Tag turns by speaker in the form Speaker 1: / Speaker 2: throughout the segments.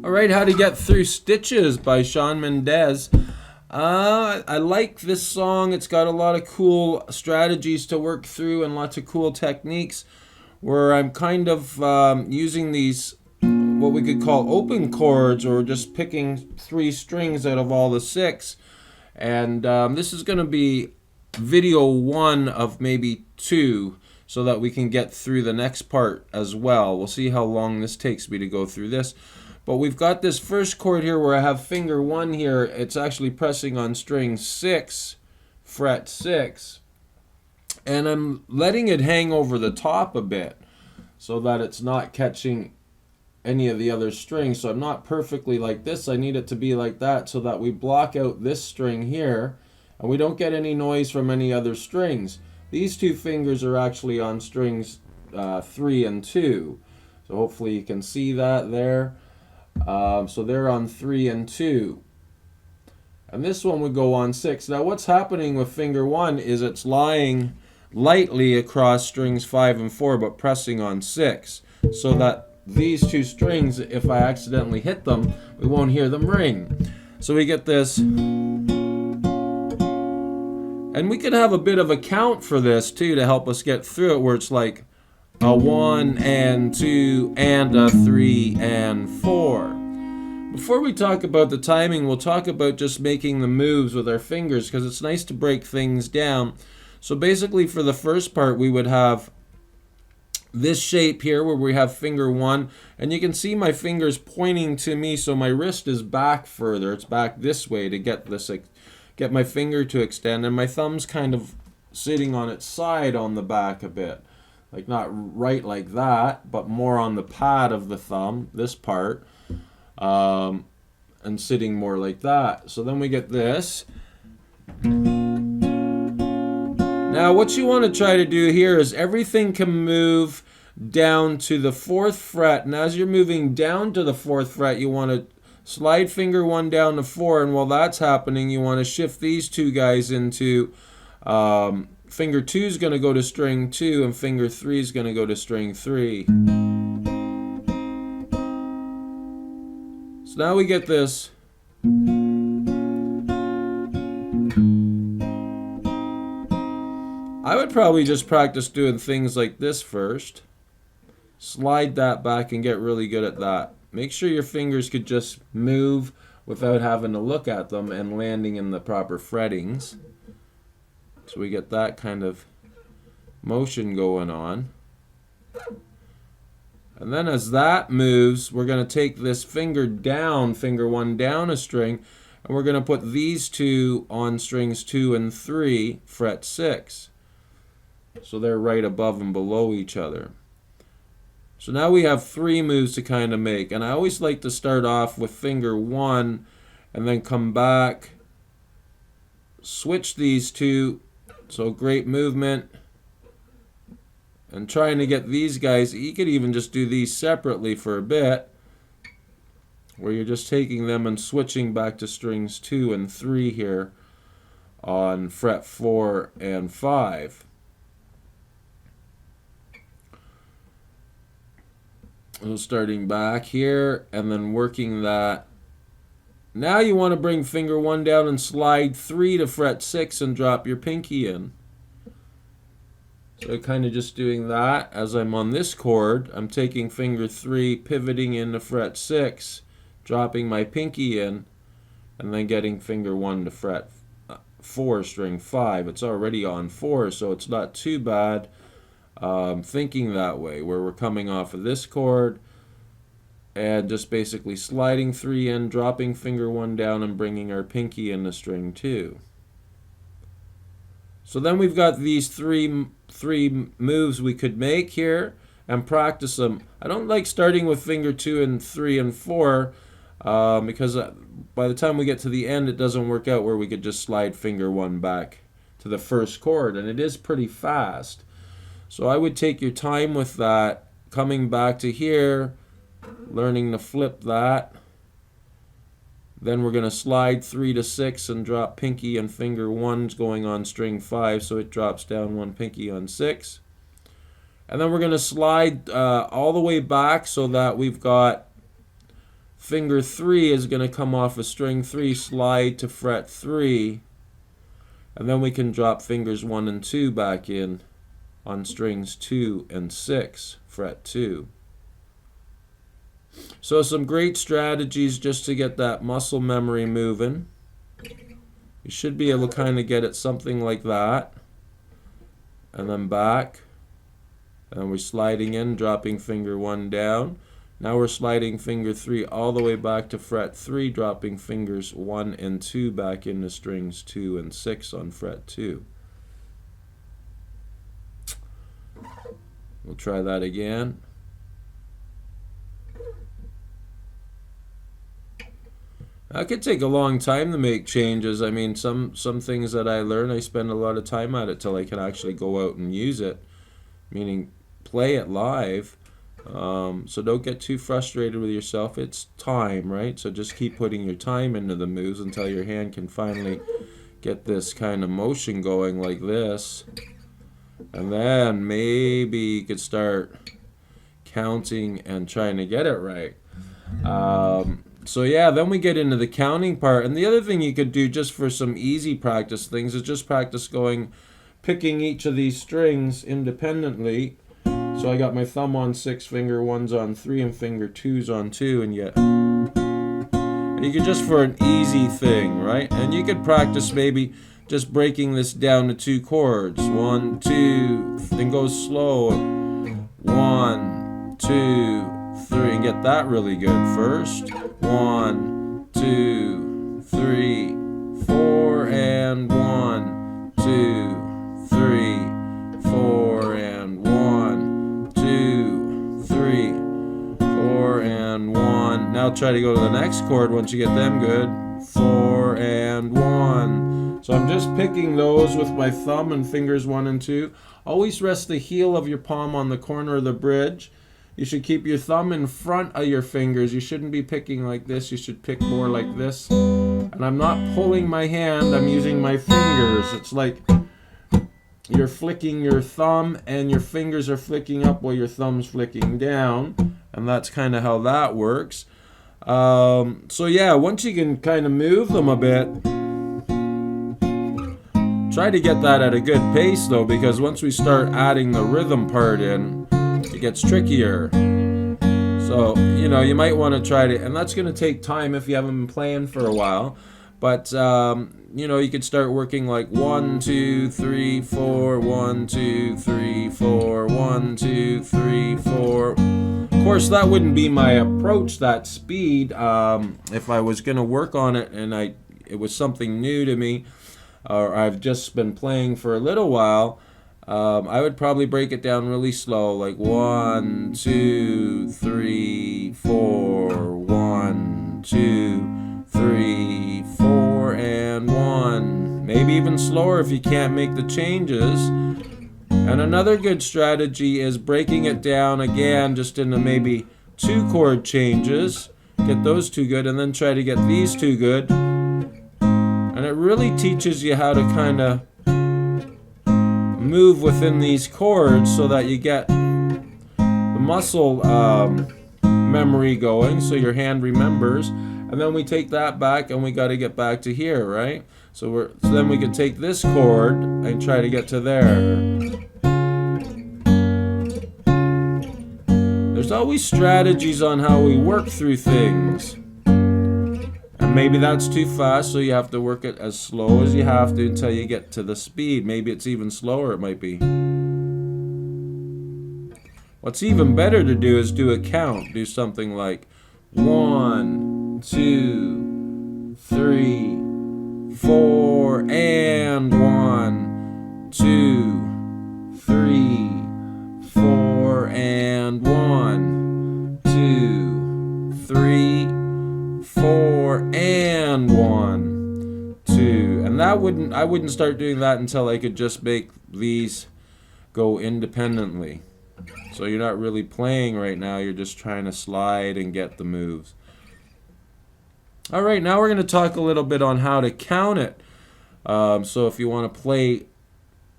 Speaker 1: Alright, How to Get Through Stitches by Shawn Mendes. I like this song. It's got a lot of cool strategies to work through and lots of cool techniques where I'm kind of using these, what we could call open chords, or just picking 3 strings out of all the 6. And this is going to be video 1 of maybe 2, so that we can get through the next part as well. We'll see how long this takes me to go through this. But we've got this first chord here where I have finger 1 here. It's actually pressing on string 6, fret 6. And I'm letting it hang over the top a bit so that it's not catching any of the other strings. So I'm not perfectly like this. I need it to be like that so that we block out this string here and we don't get any noise from any other strings. These 2 fingers are actually on strings 3 and 2. So hopefully you can see that there. So they're on 3 and 2. And this one would go on 6. Now what's happening with finger 1 is it's lying lightly across strings 5 and 4 but pressing on 6. So that these 2 strings, if I accidentally hit them, we won't hear them ring. So we get this. And we could have a bit of a count for this too to help us get through it, where it's like a 1 and 2 and a 3 and 4. Before we talk about the timing, we'll talk about just making the moves with our fingers, because it's nice to break things down. So basically for the first part we would have this shape here where we have finger 1, and you can see my fingers pointing to me, so my wrist is back further. It's back this way to get my finger to extend, and my thumb's kind of sitting on its side on the back a bit. Like not right like that, but more on the pad of the thumb, this part, and sitting more like that. So then we get this. Now what you want to try to do here is everything can move down to the 4th fret, and as you're moving down to the 4th fret, you want to slide finger 1 down to 4, and while that's happening, you want to shift these 2 guys into finger 2 is going to go to string 2, and finger 3 is going to go to string 3. So now we get this. I would probably just practice doing things like this first. Slide that back and get really good at that. Make sure your fingers could just move without having to look at them and landing in the proper frettings. So we get that kind of motion going on. And then as that moves, we're going to take this finger down, finger 1 down a string, and we're going to put these 2 on strings 2 and 3, fret 6. So they're right above and below each other. So now we have 3 moves to kind of make, and I always like to start off with finger 1 and then come back, switch these 2. So great movement, and trying to get these guys. You could even just do these separately for a bit, where you're just taking them and switching back to strings 2 and 3 here on fret 4 and 5. So starting back here and then working that. Now you want to bring finger 1 down and slide 3 to fret 6 and drop your pinky in. So kind of just doing that as I'm on this chord. I'm taking finger 3, pivoting into fret 6, dropping my pinky in, and then getting finger 1 to fret 4, string 5. It's already on 4, so it's not too bad thinking that way, where we're coming off of this chord and just basically sliding 3 in, dropping finger 1 down, and bringing our pinky into string 2. So then we've got these three moves we could make here and practice them. I don't like starting with finger 2 and 3 and 4 because by the time we get to the end, it doesn't work out where we could just slide finger 1 back to the first chord, and it is pretty fast. So I would take your time with that, coming back to here, learning to flip that. Then we're going to slide 3 to 6 and drop pinky, and finger 1's going on string 5, so it drops down 1 pinky on 6. And then we're going to slide all the way back so that we've got finger 3 is going to come off of string 3, slide to fret 3, and then we can drop fingers 1 and 2 back in on strings 2 and 6, fret 2. So some great strategies just to get that muscle memory moving. You should be able to kind of get it something like that, and then back, and we're sliding in, dropping finger 1 down. Now we're sliding finger 3 all the way back to fret 3, dropping fingers 1 and 2 back into strings 2 and 6 on fret 2. We'll try that again. That could take a long time to make changes. I mean, some things that I learn, I spend a lot of time at it till I can actually go out and use it, meaning play it live. So don't get too frustrated with yourself. It's time, right? So just keep putting your time into the moves until your hand can finally get this kind of motion going like this. And then maybe you could start counting and trying to get it right. So yeah, then we get into the counting part. And the other thing you could do just for some easy practice things is just practice picking each of these strings independently. So I got my thumb on 6, finger 1's on 3, and finger 2's on 2, and yet you could just for an easy thing, right? And you could practice maybe just breaking this down to 2 chords. 1, 2, then go slow. 1, 2, 3, and get that really good first. 1, 2, 3, 4, and 1, 2, 3, 4, and 1, 2, 3, 4, and 1. Now try to go to the next chord once you get them good. 4 and 1. So I'm just picking those with my thumb and fingers 1 and 2. Always rest the heel of your palm on the corner of the bridge. You should keep your thumb in front of your fingers. You shouldn't be picking like this. You should pick more like this. And I'm not pulling my hand. I'm using my fingers. It's like you're flicking your thumb and your fingers are flicking up while your thumb's flicking down. And that's kind of how that works. So yeah, once you can kind of move them a bit, try to get that at a good pace though, because once we start adding the rhythm part in, it gets trickier. So, you know, you might want to try to, and that's going to take time if you haven't been playing for a while. But, you know, you could start working like 1, 2, 3, 4, 1, 2, 3, 4, 1, 2, 3, 4. Of course, that wouldn't be my approach, that speed, if I was going to work on it and it was something new to me, or I've just been playing for a little while. I would probably break it down really slow, like 1, 2, 3, 4, 1, 2, 3, 4, and 1. Maybe even slower if you can't make the changes. And another good strategy is breaking it down again just into maybe 2 chord changes. Get those 2 good, and then try to get these 2 good. And it really teaches you how to kind of move within these chords so that you get the muscle memory going, so your hand remembers. And then we take that back and we got to get back to here, right? So then we can take this chord and try to get to there. There's always strategies on how we work through things. And maybe that's too fast, so you have to work it as slow as you have to until you get to the speed. Maybe it's even slower, it might be. What's even better to do is do a count. Do something like 1, 2, 3, 4, and 1, 2, 3, 4, and 1, 2, 3, 4, and 1, 2. And I wouldn't start doing that until I could just make these go independently. So you're not really playing right now, you're just trying to slide and get the moves. Alright, now we're going to talk a little bit on how to count it. So if you want to play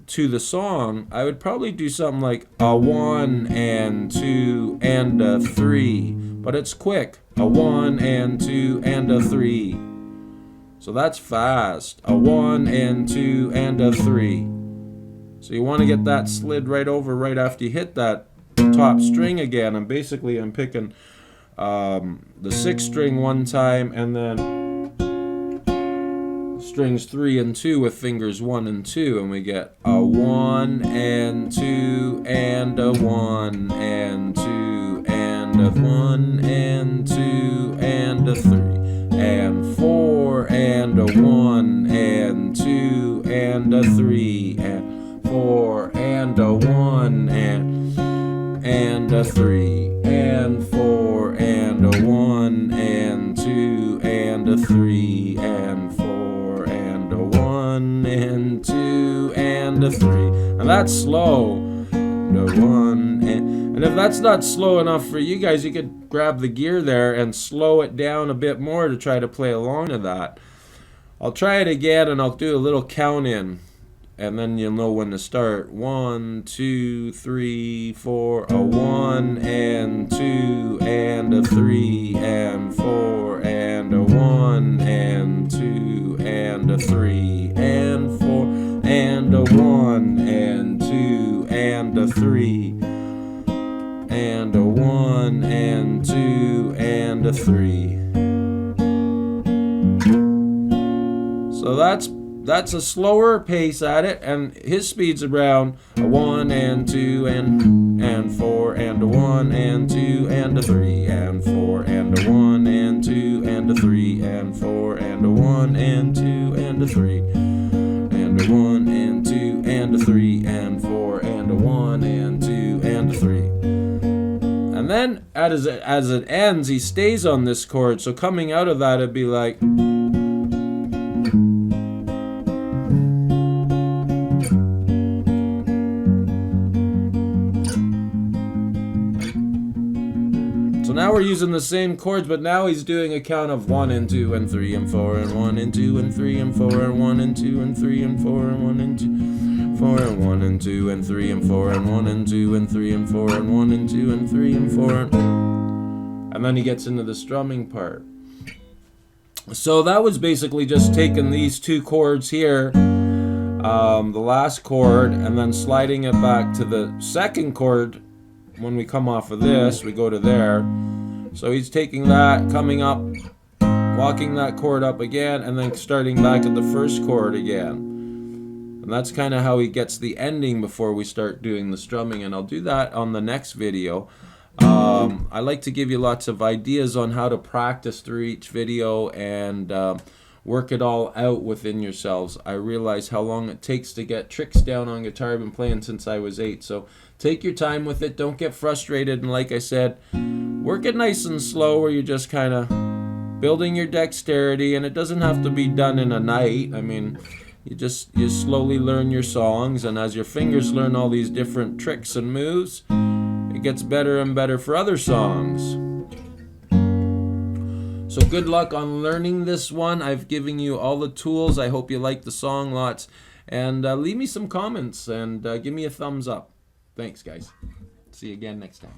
Speaker 1: to the song, I would probably do something like a 1 and 2 and a 3. but it's quick. A 1 and 2 and a 3. So that's fast. A 1 and 2 and a 3. So you want to get that slid right over right after you hit that top string again. And basically I'm picking the 6th string one time and then strings 3 and 2 with fingers 1 and 2, and we get a 1 and 2 and a 1 and 2 and a 1 and 2 and a 3 and 4 and a 1 and 2 and a 3 and 4 and a 1 and a 3 and 4 and a 1 and 2 and a 3 and 4 and a 1 and 2 and a 3. And that's slow. And a 1 and if that's not slow enough for you guys, you could grab the gear there and slow it down a bit more to try to play along to that. I'll try it again and I'll do a little count in, and then you'll know when to start. 1, 2, 3, 4. A 1 and 2 and a 3 and 4 and a 1 and 2 and a 3 and 4 and a 1 and 2 and a 3 and a 1 and 2 and a 3. So that's a slower pace at it, and his speed's around a 1 and 2 and 4 and a 1 and 2 and a 3 and 4 and a 1 and 2 and a 3 and 4 and a 1 and 2 and a 3 and a 1 and 2 and a 3 and 4 and a 1 and 2 and a 3. And then as it ends, he stays on this chord. So coming out of that, it'd be like. So now we're using the same chords, but now he's doing a count of 1 and 2 and 3 and 4 and 1 and 2 and 3 and 4 and 1 and 2 and 3 and 4 and 1 and 2, 4 and 1 and 2 and 3 and 4 and 1 and 2 and 3 and 4 and 1 and 2 and 3 and 4 and then he gets into the strumming part. So that was basically just taking these two chords here, the last chord, and then sliding it back to the second chord. When we come off of this, we go to there. So he's taking that, coming up, walking that chord up again, and then starting back at the first chord again. And that's kind of how he gets the ending before we start doing the strumming, and I'll do that on the next video. I like to give you lots of ideas on how to practice through each video and work it all out within yourselves. I realize how long it takes to get tricks down on guitar. I've been playing since I was 8, so take your time with it. Don't get frustrated, and like I said, work it nice and slow where you're just kind of building your dexterity, and it doesn't have to be done in a night. I mean, you slowly learn your songs, and as your fingers learn all these different tricks and moves, it gets better and better for other songs. So good luck on learning this one. I've given you all the tools. I hope you like the song lots. And leave me some comments and give me a thumbs up. Thanks, guys. See you again next time.